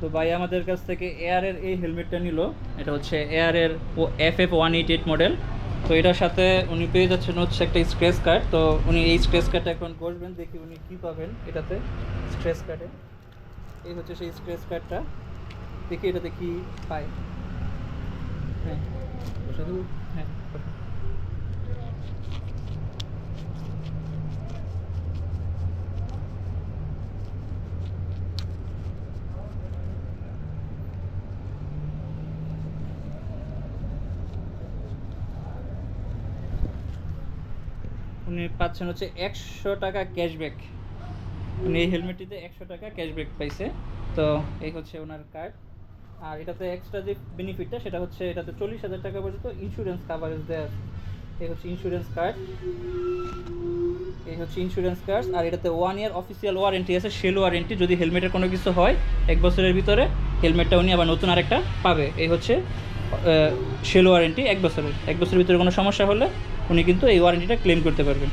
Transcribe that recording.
তো ভাই আমাদের কাছ থেকে এয়ারের এই হেলমেটটা নিল। এটা হচ্ছে এয়ারের FF188 মডেল। তো এটার সাথে উনি পেয়ে যাচ্ছেন হচ্ছে একটা স্ক্র্যাচ কার্ড। তো উনি এই স্ক্র্যাচ কার্ডটা এখন করবেন, দেখি উনি কী পাবেন এটাতে স্ক্র্যাচ কার্ডে। এই হচ্ছে সেই স্ক্র্যাচ কার্ডটা, দেখি এটাতে কী পায়। হ্যাঁ বসে দেবো, হ্যাঁ বসে। উনি পাচ্ছেন হচ্ছে 100 টাকা ক্যাশব্যাক। উনি এই হেলমেটটিতে 100 টাকা ক্যাশব্যাক পাইছে। তো এই হচ্ছে ওনার কার্ড। আর এটাতে এক্সট্রা যে বেনিফিটটা সেটা হচ্ছে এটাতে 40,000 টাকা পর্যন্ত ইন্স্যুরেন্স কাভারেজ দেওয়া আছে। এই হচ্ছে ইন্স্যুরেন্স কার্ড, এই হচ্ছে ইন্স্যুরেন্স কার্ড। আর এটাতে 1 ইয়ার অফিসিয়াল ওয়ারেন্টি আছে, সেল ওয়ারেন্টি। যদি হেলমেটের কোনো কিছু হয় 1 বছরের ভিতরে হেলমেটটা উনি আবার নতুন আরেকটা পাবে। এই হচ্ছে সেল ওয়ারেন্টি 1 বছরের। 1 বছরের ভিতরে কোনো সমস্যা হলে উনি কিন্তু এই ওয়ারেন্টিটা ক্লেম করতে পারবেন।